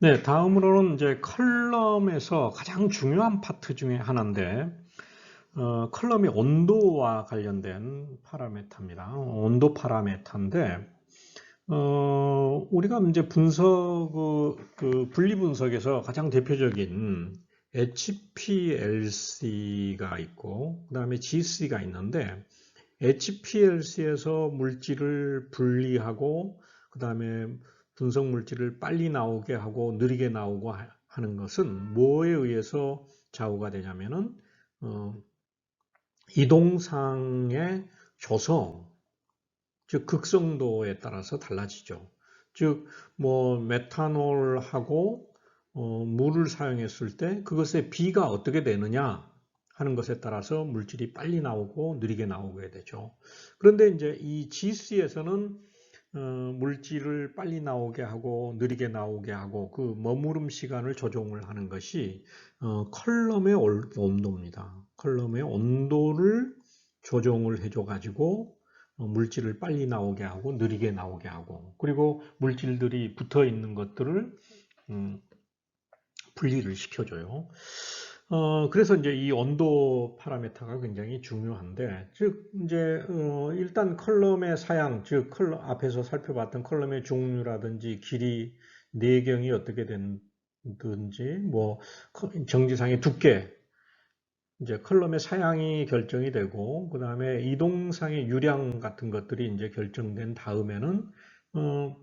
네, 다음으로는 이제 컬럼에서 가장 중요한 파트 중에 하나인데, 컬럼의 온도와 관련된 파라메타입니다. 온도 파라메타인데, 우리가 이제 분리 분석에서 가장 대표적인 HPLC가 있고, 그 다음에 GC가 있는데, HPLC에서 물질을 분리하고, 그 다음에 분석 물질을 빨리 나오게 하고 느리게 나오고 하는 것은 뭐에 의해서 좌우가 되냐면은 어, 이동상의 조성, 즉 극성도에 따라서 달라지죠. 즉 뭐 메탄올하고 물을 사용했을 때 그것의 비가 어떻게 되느냐 하는 것에 따라서 물질이 빨리 나오고 느리게 나오게 되죠. 그런데 이제 이 GC에서는 물질을 빨리 나오게 하고 느리게 나오게 하고 그 머무름 시간을 조정을 하는 것이 컬럼의 온도입니다. 컬럼의 온도를 조정을 해줘 가지고 물질을 빨리 나오게 하고 느리게 나오게 하고 그리고 물질들이 붙어 있는 것들을 음, 분리를 시켜줘요. 그래서 이제 이 온도 파라미터가 굉장히 중요한데, 즉, 이제, 일단 컬럼의 사양, 즉, 컬럼, 앞에서 살펴봤던 컬럼의 종류라든지 길이, 내경이 어떻게 된든지, 뭐, 정지상의 두께, 이제 컬럼의 사양이 결정이 되고, 그 다음에 이동상의 유량 같은 것들이 이제 결정된 다음에는, 어,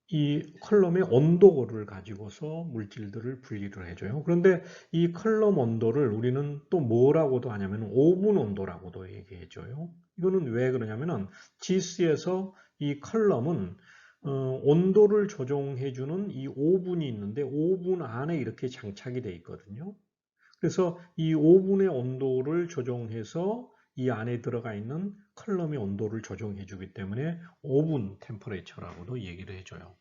이 컬럼의 온도를 가지고서 물질들을 분리를 해줘요. 그런데 이 컬럼 온도를 우리는 또 뭐라고도 하냐면 오븐 온도라고도 얘기해줘요. 이거는 왜 그러냐면은 GC에서 이 컬럼은 온도를 조정해주는 이 오븐이 있는데 오븐 안에 이렇게 장착이 돼 있거든요. 그래서 이 오븐의 온도를 조정해서 이 안에 들어가 있는 컬럼의 온도를 조정해 주기 때문에 오븐 템퍼레처라고도 얘기를 해줘요.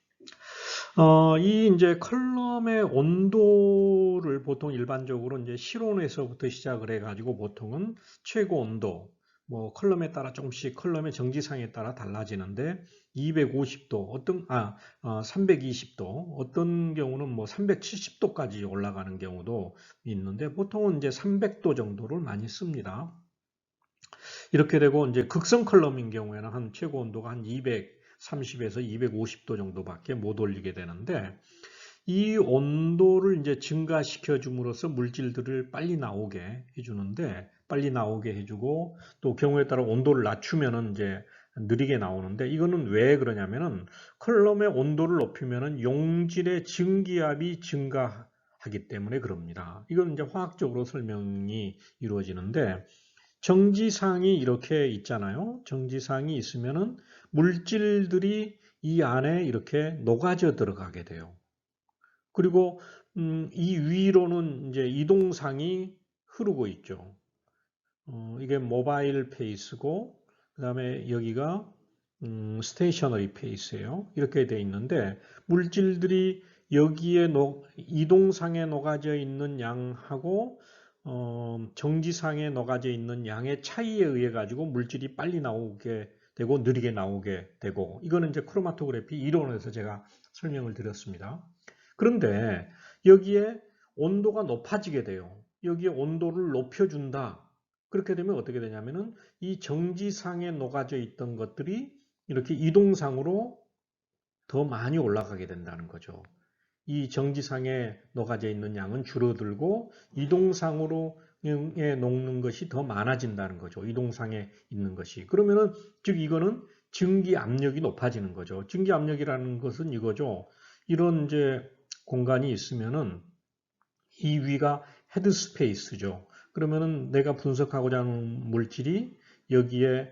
이 이제 컬럼의 온도를 보통 일반적으로 이제 실온에서부터 시작을 해가지고 보통은 최고 온도, 뭐 컬럼에 따라 조금씩 컬럼의 정지상에 따라 달라지는데 250도, 320도, 어떤 경우는 뭐 370도까지 올라가는 경우도 있는데 보통은 이제 300도 정도를 많이 씁니다. 이렇게 되고 이제 극성 컬럼인 경우에는 한 최고 온도가 한 230에서 250도 정도밖에 못 올리게 되는데 이 온도를 이제 증가시켜 줌으로써 물질들을 빨리 나오게 해주는데 빨리 나오게 해주고 또 경우에 따라 온도를 낮추면은 이제 느리게 나오는데 이거는 왜 그러냐면은 컬럼의 온도를 높이면은 용질의 증기압이 증가하기 때문에 그럽니다. 이건 이제 화학적으로 설명이 이루어지는데 정지상이 이렇게 있잖아요. 정지상이 있으면은 물질들이 이 안에 이렇게 녹아져 들어가게 돼요. 그리고 이 위로는 이제 이동상이 흐르고 있죠. 이게 모바일 페이스고 그다음에 여기가 스테이셔너리 페이스예요. 이렇게 돼 있는데 물질들이 여기에 이동상에 녹아져 있는 양하고 정지상에 녹아져 있는 양의 차이에 의해 가지고 물질이 빨리 나오게 되고 느리게 나오게 되고 이거는 이제 크로마토그래피 이론에서 제가 설명을 드렸습니다. 그런데 여기에 온도가 높아지게 돼요. 여기에 온도를 높여준다. 그렇게 되면 어떻게 되냐면은 이 정지상에 녹아져 있던 것들이 이렇게 이동상으로 더 많이 올라가게 된다는 거죠. 이 정지상에 녹아져 있는 양은 줄어들고 이동상으로 녹는 것이 더 많아진다는 거죠. 이동상에 있는 것이. 그러면은 즉 이거는 증기 압력이 높아지는 거죠. 증기 압력이라는 것은 이거죠. 이런 이제 공간이 있으면은 이 위가 헤드 스페이스죠. 그러면은 내가 분석하고자 하는 물질이 여기에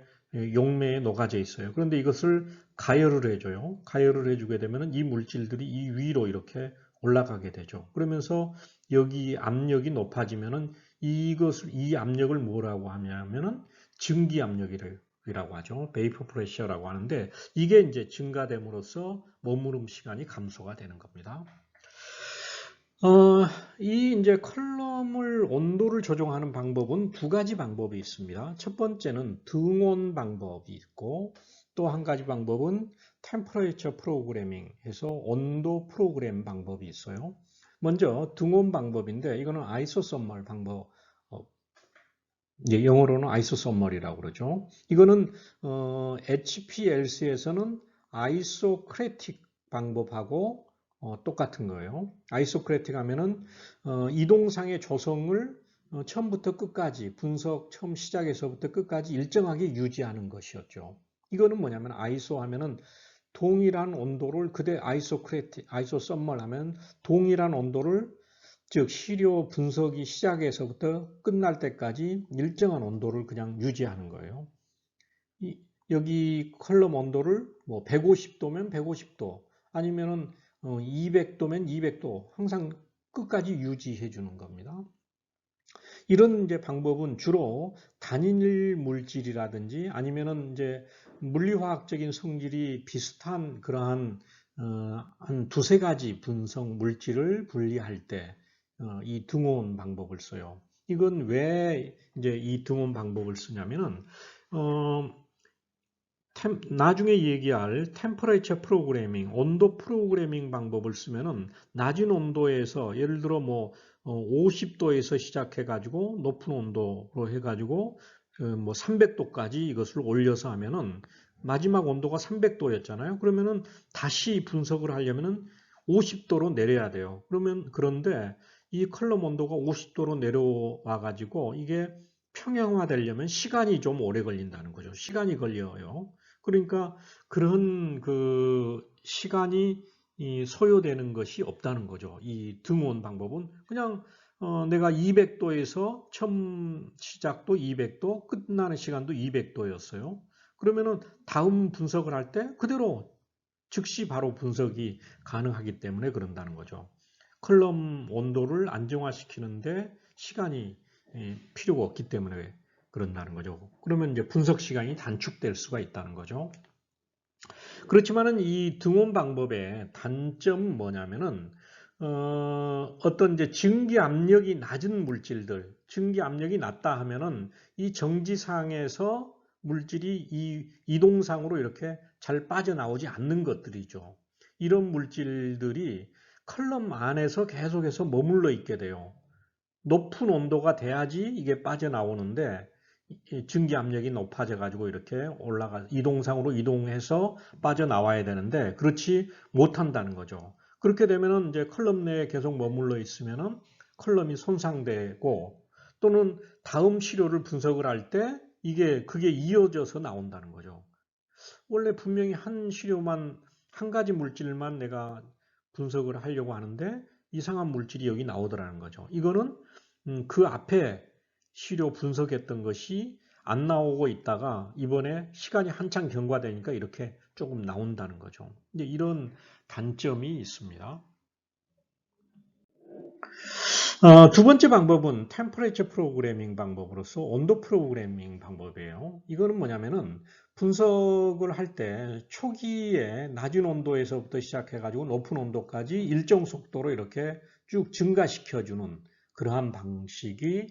용매에 녹아져 있어요. 그런데 이것을 가열을 해줘요. 가열을 해주게 되면은 이 물질들이 이 위로 이렇게 올라가게 되죠. 그러면서 여기 압력이 높아지면은 이 압력을 뭐라고 하냐면은 증기 압력이라고 하죠. 베이퍼 프레셔라고 하는데 이게 이제 증가됨으로써 머무름 시간이 감소가 되는 겁니다. 어, 이 이제 컬럼을 온도를 조정하는 방법은 두 가지 방법이 있습니다. 첫 번째는 등온 방법이 있고 또 한 가지 방법은 템퍼레이처 프로그래밍 해서 온도 프로그램 방법이 있어요. 먼저 등온 방법인데 이거는 아이소썸멀 방법, 영어로는 아이소썸멀이라고 그러죠. 이거는 HPLC에서는 아이소크레틱 방법하고 똑같은 거예요. 아이소크레틱 하면은 이동상의 조성을 처음부터 끝까지 분석 처음 시작에서부터 끝까지 일정하게 유지하는 것이었죠. 이거는 뭐냐면 아이소 하면은 동일한 온도를 아이소썸멀 하면 동일한 온도를 즉 시료 분석이 시작에서부터 끝날 때까지 일정한 온도를 그냥 유지하는 거예요. 여기 컬럼 온도를 뭐 150도면 150도 아니면은 200도면 200도 항상 끝까지 유지해 주는 겁니다. 이런 이제 방법은 주로 단일 물질이라든지 아니면은 이제 물리화학적인 성질이 비슷한 그러한 한 두세 가지 분석 물질을 분리할 때 이 등온 방법을 써요. 이건 왜 이제 이 등온 방법을 쓰냐면은 어, 나중에 얘기할 템퍼레이처 프로그래밍, 온도 프로그래밍 방법을 쓰면은 낮은 온도에서 예를 들어 뭐 50도에서 시작해 가지고 높은 온도로 해 가지고 뭐 300도까지 이것을 올려서 하면은 마지막 온도가 300도였잖아요. 그러면은 다시 분석을 하려면은 50도로 내려야 돼요. 그런데 이 컬럼 온도가 50도로 내려와 가지고 이게 평형화 되려면 시간이 좀 오래 걸린다는 거죠. 시간이 걸려요. 그러니까 그런 그 시간이 소요되는 것이 없다는 거죠. 이 등온 방법은 그냥 내가 200도에서 처음 시작도 200도, 끝나는 시간도 200도였어요. 그러면은 다음 분석을 할 때 그대로 즉시 바로 분석이 가능하기 때문에 그런다는 거죠. 컬럼 온도를 안정화시키는데 시간이 필요가 없기 때문에 그런다는 거죠. 그러면 이제 분석 시간이 단축될 수가 있다는 거죠. 그렇지만은 이 등온 방법의 단점은 뭐냐면은 어떤 이제 증기 압력이 낮은 물질들, 증기 압력이 낮다 하면은 이 정지상에서 물질이 이 이동상으로 이렇게 잘 빠져나오지 않는 것들이죠. 이런 물질들이 컬럼 안에서 계속해서 머물러 있게 돼요. 높은 온도가 돼야지 이게 빠져나오는데 증기 압력이 높아져 가지고 이렇게 이동상으로 이동해서 빠져나와야 되는데 그렇지 못한다는 거죠. 그렇게 되면은 이제 컬럼 내에 계속 머물러 있으면은 컬럼이 손상되고 또는 다음 시료를 분석을 할 때 그게 이어져서 나온다는 거죠. 원래 분명히 한 가지 물질만 내가 분석을 하려고 하는데 이상한 물질이 여기 나오더라는 거죠. 이거는 그 앞에 시료 분석했던 것이 안 나오고 있다가 이번에 시간이 한참 경과되니까 이렇게 조금 나온다는 거죠. 이제 이런 단점이 있습니다. 두 번째 방법은 템퍼레이처 프로그래밍 방법으로서 온도 프로그래밍 방법이에요. 이거는 뭐냐면은 분석을 할 때 초기에 낮은 온도에서부터 시작해가지고 높은 온도까지 일정 속도로 이렇게 쭉 증가시켜주는 그러한 방식이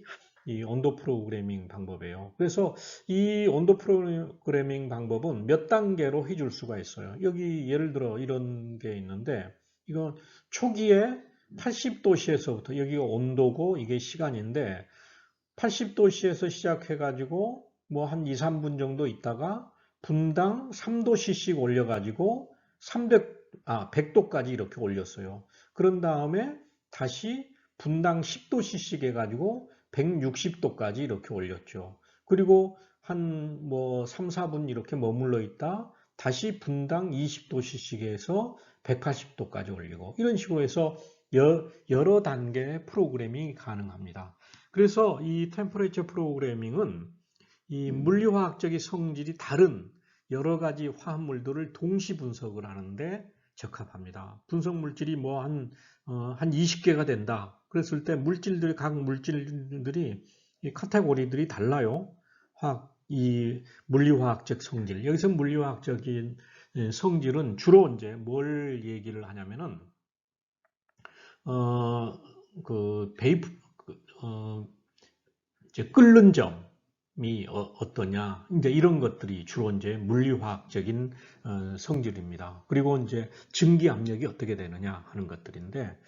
이 온도 프로그래밍 방법이에요. 그래서 이 온도 프로그래밍 방법은 몇 단계로 해줄 수가 있어요. 여기 예를 들어 이런 게 있는데 이거 초기에 80도씨에서부터 여기가 온도고 이게 시간인데 80도씨에서 시작해가지고 뭐 한 2, 3분 정도 있다가 분당 3도씨씩 올려가지고 100도까지 이렇게 올렸어요. 그런 다음에 다시 분당 10도씨씩 해가지고 160도까지 이렇게 올렸죠. 그리고 한 뭐 3, 4분 이렇게 머물러 있다 다시 분당 20도씨씩 해서 180도까지 올리고 이런 식으로 해서 여러 단계의 프로그래밍이 가능합니다. 그래서 이 템퍼레이처 프로그래밍은 이 물리화학적인 성질이 다른 여러 가지 화합물들을 동시 분석을 하는데 적합합니다. 분석 물질이 뭐 한 20개가 된다. 그랬을 때 각 물질들이 이 카테고리들이 달라요. 이 물리화학적 성질. 여기서 물리화학적인 성질은 주로 이제 뭘 얘기를 하냐면은 어, 그 베이프, 이제 끓는 점, 어떠냐, 이제 이런 것들이 주로 이제 물리화학적인 성질입니다. 그리고 이제 증기 압력이 어떻게 되느냐 하는 것들인데,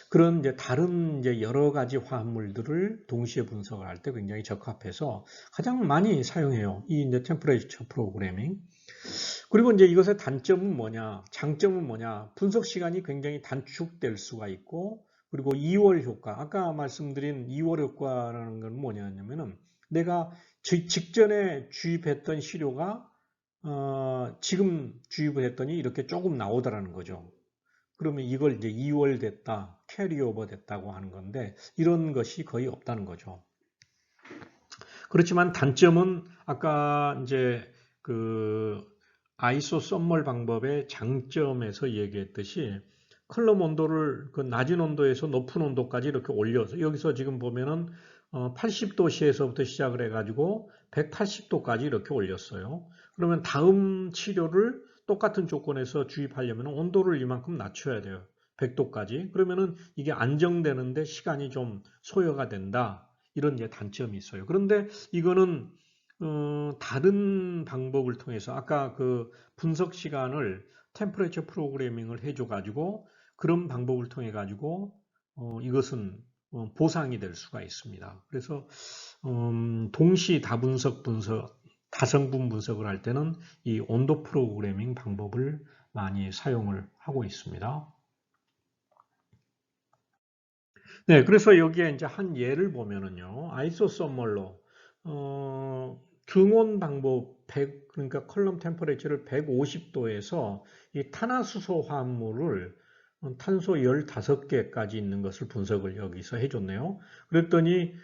그런 이제 다른 이제 여러 가지 화합물들을 동시에 분석을 할 때 굉장히 적합해서 가장 많이 사용해요. 이 이제 템퍼레이처 프로그래밍. 그리고 이제 이것의 단점은 뭐냐, 장점은 뭐냐, 분석 시간이 굉장히 단축될 수가 있고, 그리고 2월 효과, 아까 말씀드린 2월 효과라는 건 뭐냐면은 내가 직전에 주입했던 시료가 지금 주입을 했더니 이렇게 조금 나오더라는 거죠. 그러면 이걸 이제 2월 됐다, 캐리오버 됐다고 하는 건데 이런 것이 거의 없다는 거죠. 그렇지만 단점은 아까 이제 그 아이소 썸멀 방법의 장점에서 얘기했듯이 컬럼 온도를 그 낮은 온도에서 높은 온도까지 이렇게 올려서 여기서 지금 보면은 80도씨에서부터 시작을 해가지고 180도까지 이렇게 올렸어요. 그러면 다음 치료를 똑같은 조건에서 주입하려면 온도를 이만큼 낮춰야 돼요. 100도까지. 그러면은 이게 안정되는데 시간이 좀 소요가 된다. 이런 이제 단점이 있어요. 그런데 이거는 다른 방법을 통해서 아까 그 분석 시간을 템퍼레처 프로그래밍을 해줘 가지고 그런 방법을 통해 가지고 이것은 보상이 될 수가 있습니다. 그래서 동시 다성분 분석을 할 때는 이 온도 프로그래밍 방법을 많이 사용을 하고 있습니다. 네, 그래서 여기에 이제 한 예를 보면은요, 아이소썸멀로 등온 방법 100, 그러니까 컬럼 템퍼레처를 150도에서 이 탄화수소 화합물을 탄소 15개까지 있는 것을 분석을 여기서 해줬네요. 그랬더니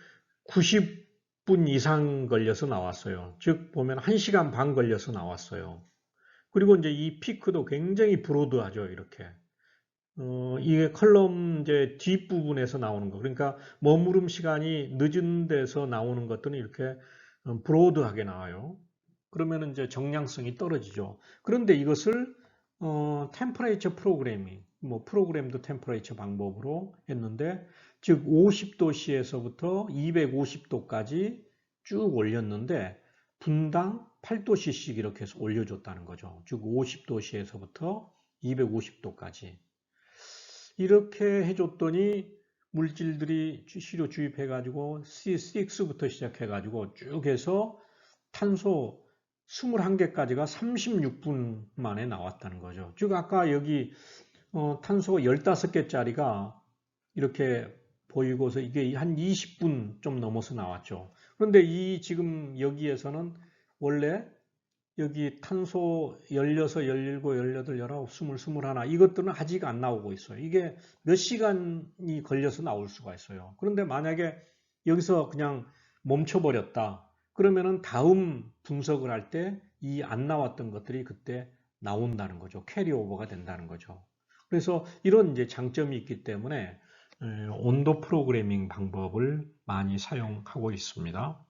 90분 이상 걸려서 나왔어요. 즉 보면 1시간 반 걸려서 나왔어요. 그리고 이제 이 피크도 굉장히 브로드하죠, 이렇게. 이게 컬럼 이제 뒷부분에서 나오는 거. 그러니까 머무름 시간이 늦은 데서 나오는 것들은 이렇게 브로드하게 나와요. 그러면 이제 정량성이 떨어지죠. 그런데 이것을 템퍼레이처 프로그래밍, 뭐 프로그램도 템퍼레이처 방법으로 했는데 즉 50도씨에서부터 250도까지 쭉 올렸는데 분당 8도씨씩 이렇게 해서 올려줬다는 거죠. 즉 50도씨에서부터 250도까지. 이렇게 해줬더니 물질들이 시료 주입해가지고 C6부터 시작해가지고 쭉 해서 탄소 21개까지가 36분 만에 나왔다는 거죠. 즉 아까 여기 탄소 15개짜리가 이렇게 보이고서 이게 한 20분 좀 넘어서 나왔죠. 그런데 이 지금 여기에서는 원래 여기 탄소 16, 17, 18, 19, 20, 21 이것들은 아직 안 나오고 있어요. 이게 몇 시간이 걸려서 나올 수가 있어요. 그런데 만약에 여기서 그냥 멈춰버렸다. 그러면은 다음 분석을 할 때 이 안 나왔던 것들이 그때 나온다는 거죠. 캐리오버가 된다는 거죠. 그래서 이런 이제 장점이 있기 때문에 온도 프로그래밍 방법을 많이 사용하고 있습니다.